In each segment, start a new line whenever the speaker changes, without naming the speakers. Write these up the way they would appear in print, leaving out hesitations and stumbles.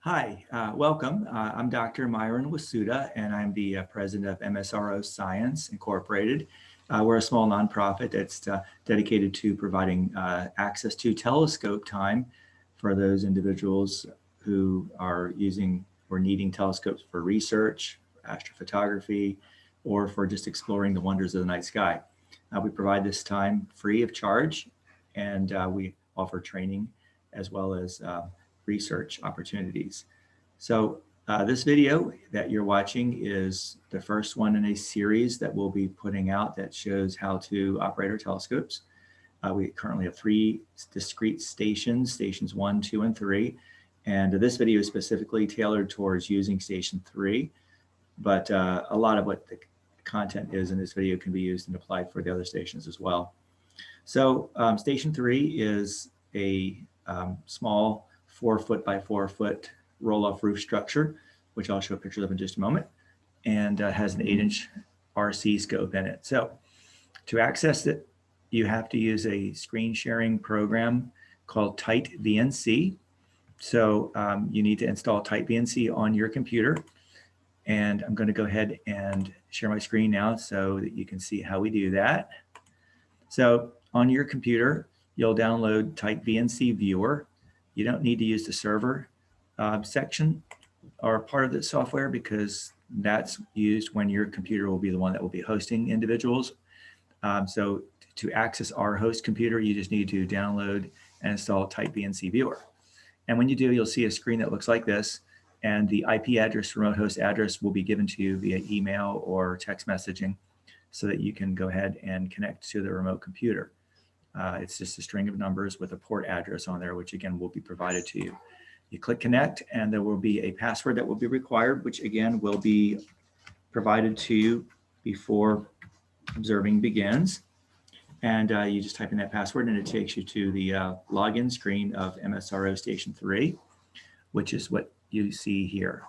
Hi, welcome. I'm Dr. Myron Wasiuta, and I'm the president of MSRO Science Incorporated. We're a small nonprofit that's dedicated to providing access to telescope time for those individuals who are using or needing telescopes for research, astrophotography, or for just exploring the wonders of the night sky. We provide this time free of charge, and we offer training as well as research opportunities. So this video that you're watching is the first one in a series that we'll be putting out that shows how to operate our telescopes. We currently have three discrete stations, stations 1, 2, and 3. And this video is specifically tailored towards using station 3, but a lot of what the content is in this video can be used and applied for the other stations as well. So station 3 is a small 4-foot by 4-foot roll-off roof structure, which I'll show pictures of in just a moment, and has an 8-inch RC scope in it. So to access it, you have to use a screen sharing program called TightVNC. So you need to install TightVNC on your computer. And I'm going to go ahead and share my screen now so that you can see how we do that. So on your computer, you'll download TightVNC Viewer. You don't need to use the server section or part of the software because that's used when your computer will be the one that will be hosting individuals. So to access our host computer, you just need to download and install TightVNC Viewer. And when you do, you'll see a screen that looks like this. And the IP address, remote host address, will be given to you via email or text messaging so that you can go ahead and connect to the remote computer. It's just a string of numbers with a port address on there, which again will be provided to you. You click connect and there will be a password that will be required, which again will be provided to you before observing begins. And you just type in that password and it takes you to the login screen of MSRO Station 3, which is what you see here.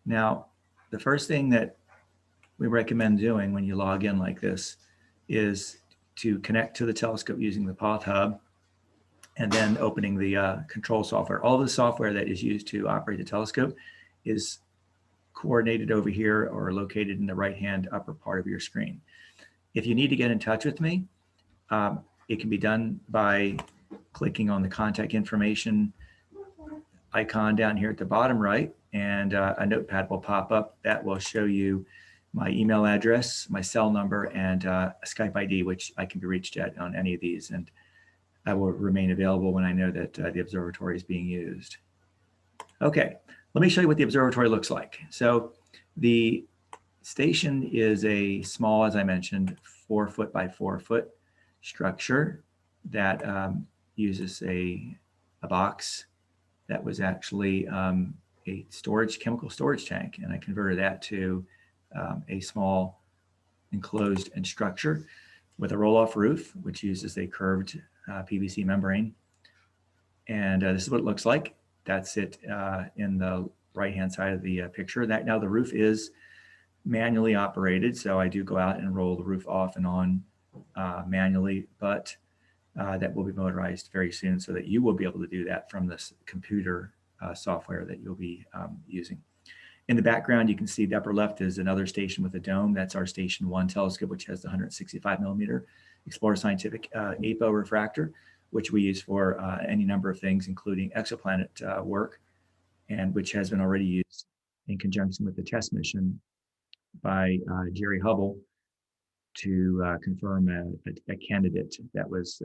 Now, the first thing that we recommend doing when you log in like this is to connect to the telescope using the Path Hub and then opening the control software. All the software that is used to operate the telescope is coordinated over here or located in the right-hand upper part of your screen. If you need to get in touch with me, it can be done by clicking on the contact information icon down here at the bottom right, and a notepad will pop up that will show you my email address, my cell number, and a Skype ID, which I can be reached at on any of these. And I will remain available when I know that the observatory is being used. Okay, let me show you what the observatory looks like. So the station is a small, as I mentioned, 4-foot by 4-foot structure that uses a box that was actually a chemical storage tank, and I converted that to a small enclosed structure with a roll-off roof, which uses a curved PVC membrane. And this is what it looks like. That's it in the right-hand side of the picture. Now the roof is manually operated, so I do go out and roll the roof off and on manually, but that will be motorized very soon so that you will be able to do that from this computer software that you'll be using. In the background, you can see the upper left is another station with a dome. That's our Station 1 telescope, which has the 165 millimeter Explorer Scientific APO refractor, which we use for any number of things, including exoplanet work, and which has been already used in conjunction with the test mission by Jerry Hubble to confirm a candidate that was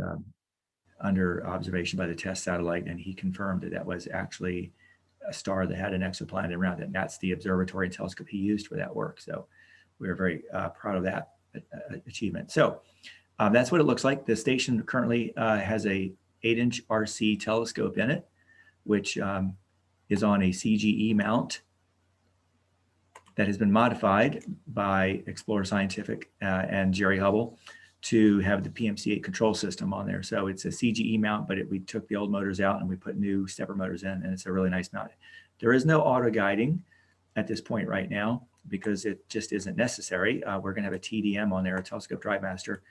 under observation by the test satellite, and he confirmed that that was actually a star that had an exoplanet around it, and that's the observatory and telescope he used for that work. So we are very proud of that achievement. So that's what it looks like. The station currently has a 8-inch RC telescope in it, which is on a CGE mount that has been modified by Explorer Scientific and Jerry Hubble to have the PMC-8 control system on there. So it's a CGE mount, but we took the old motors out and we put new stepper motors in, and it's a really nice mount. There is no auto guiding at this point right now because it just isn't necessary. We're gonna have a TDM on there, a telescope drive master,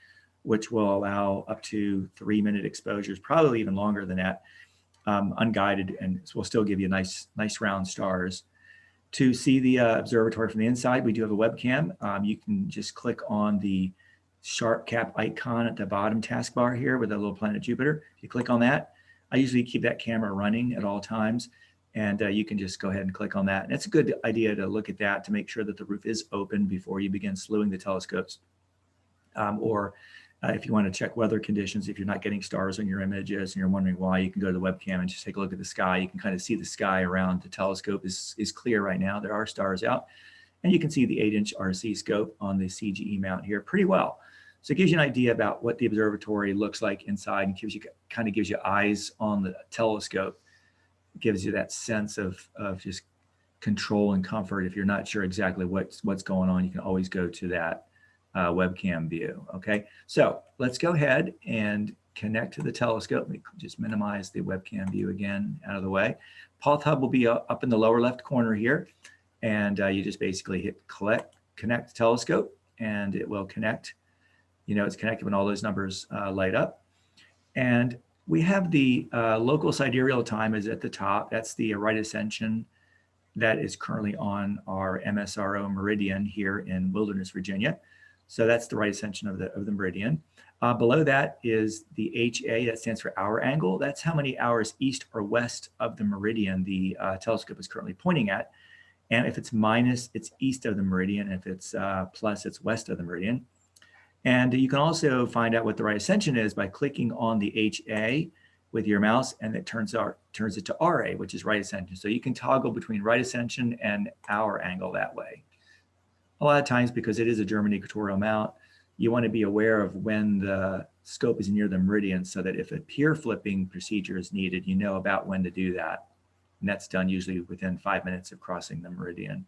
which will allow up to 3-minute exposures, probably even longer than that. unguided, and will still give you nice round stars. To see the observatory from the inside, we do have a webcam. You can just click on the sharp cap icon at the bottom taskbar here with a little planet Jupiter. If you click on that, I usually keep that camera running at all times, and you can just go ahead and click on that. And it's a good idea to look at that to make sure that the roof is open before you begin slewing the telescopes. If you want to check weather conditions, if you're not getting stars on your images and you're wondering why, you can go to the webcam and just take a look at the sky. You can kind of see the sky around the telescope is clear right now. There are stars out. And you can see the 8-inch RC scope on the CGE mount here pretty well. So it gives you an idea about what the observatory looks like inside, and kind of gives you eyes on the telescope. It gives you that sense of just control and comfort. If you're not sure exactly what's going on, you can always go to that webcam view. Okay, so let's go ahead and connect to the telescope. Let me just minimize the webcam view again out of the way. Path Hub will be up in the lower left corner here, and you just basically hit connect telescope, and it will connect. You know, it's connected when all those numbers light up. And we have the local sidereal time is at the top. That's the right ascension that is currently on our MSRO meridian here in Wilderness, Virginia. So that's the right ascension of the meridian. Below that is the HA, that stands for hour angle. That's how many hours east or west of the meridian the telescope is currently pointing at. And if it's minus, it's east of the meridian. If it's plus, it's west of the meridian. And you can also find out what the right ascension is by clicking on the HA with your mouse, and it turns it to RA, which is right ascension. So you can toggle between right ascension and hour angle that way. A lot of times, because it is a German equatorial mount, you want to be aware of when the scope is near the meridian, so that if a pier flipping procedure is needed, you know about when to do that. And that's done usually within 5 minutes of crossing the meridian.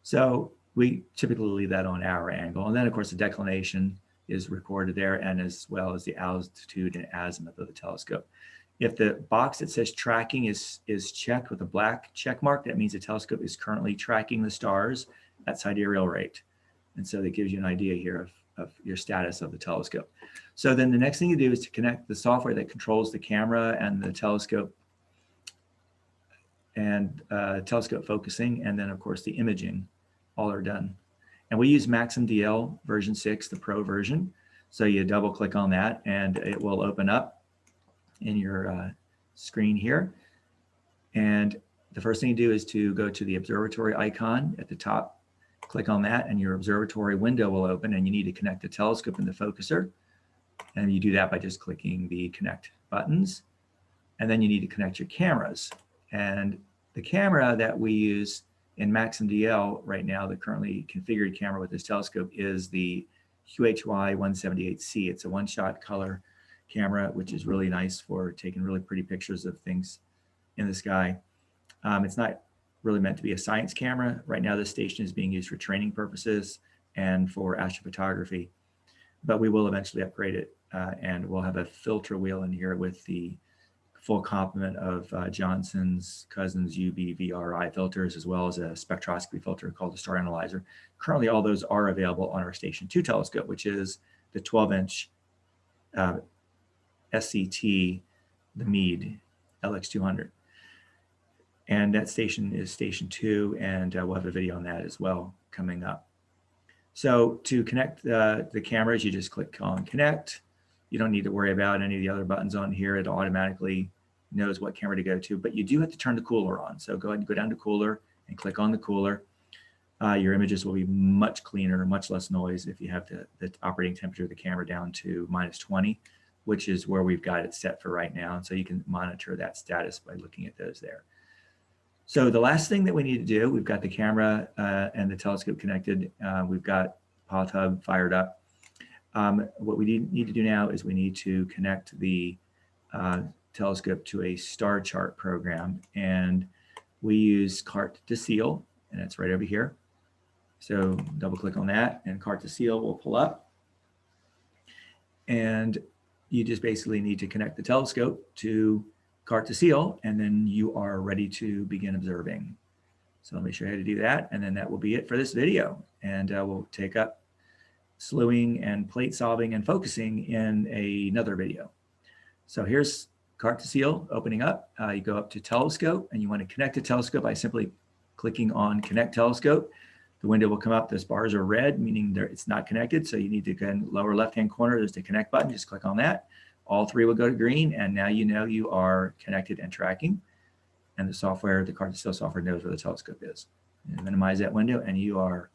So we typically leave that on hour angle. And then, of course, the declination is recorded there, and as well as the altitude and azimuth of the telescope. If the box that says tracking is checked with a black check mark, that means the telescope is currently tracking the stars at sidereal rate. And so that gives you an idea here of your status of the telescope. So then the next thing you do is to connect the software that controls the camera and the telescope and telescope focusing, and then, of course, the imaging. All are done. And we use MaximDL version 6, the Pro version. So you double click on that and it will open up in your screen here. And the first thing you do is to go to the observatory icon at the top, click on that, and your observatory window will open, and you need to connect the telescope and the focuser. And you do that by just clicking the connect buttons. And then you need to connect your cameras. And the camera that we use in MaximDL right now, the currently configured camera with this telescope, is the QHY 178C. It's a one-shot color camera, which is really nice for taking really pretty pictures of things in the sky. It's not really meant to be a science camera. Right now, this station is being used for training purposes and for astrophotography, but we will eventually upgrade it, and we'll have a filter wheel in here with the full complement of Johnson's Cousins UV-VRI filters, as well as a spectroscopy filter called the Star Analyzer. Currently, all those are available on our Station 2 telescope, which is the 12-inch SCT, the Meade LX200. And that station is Station 2, and we'll have a video on that as well coming up. So to connect the cameras, you just click on Connect. You don't need to worry about any of the other buttons on here. It automatically knows what camera to go to, but you do have to turn the cooler on. So go ahead and go down to Cooler and click on the cooler. Your images will be much cleaner, much less noise if you have the operating temperature of the camera down to -20, which is where we've got it set for right now. And so you can monitor that status by looking at those there. So the last thing that we need to do, we've got the camera and the telescope connected. We've got Path Hub fired up. What we need to do now is we need to connect the telescope to a star chart program, and we use Cart to Seal, and it's right over here. So double click on that, and Cart to Seal will pull up, and you just basically need to connect the telescope to Cart to Seal, and then you are ready to begin observing. So let me show you how to do that, and then that will be it for this video, and we'll take up slewing and plate solving and focusing in another video. So here's seal opening up. You go up to telescope and you want to connect the telescope by simply clicking on connect telescope. The window will come up. Those bars are red, meaning it's not connected. So you need to go in the lower left-hand corner. There's the connect button. Just click on that. All three will go to green. And now you know you are connected and tracking. And the software, the card to seal software knows where the telescope is. And minimize that window and you are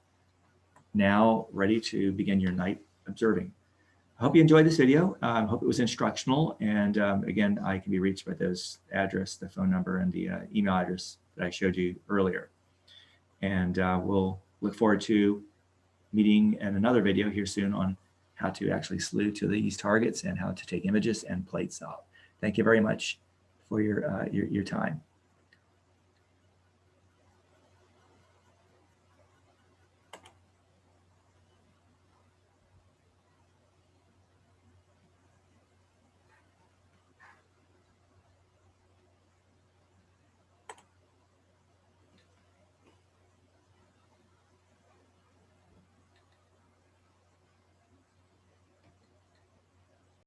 now ready to begin your night observing. I hope you enjoyed this video. I hope it was instructional. And again, I can be reached by those address, the phone number, and the email address that I showed you earlier. And we'll look forward to meeting in another video here soon on how to actually salute to these targets and how to take images and plate solve. Thank you very much for your time.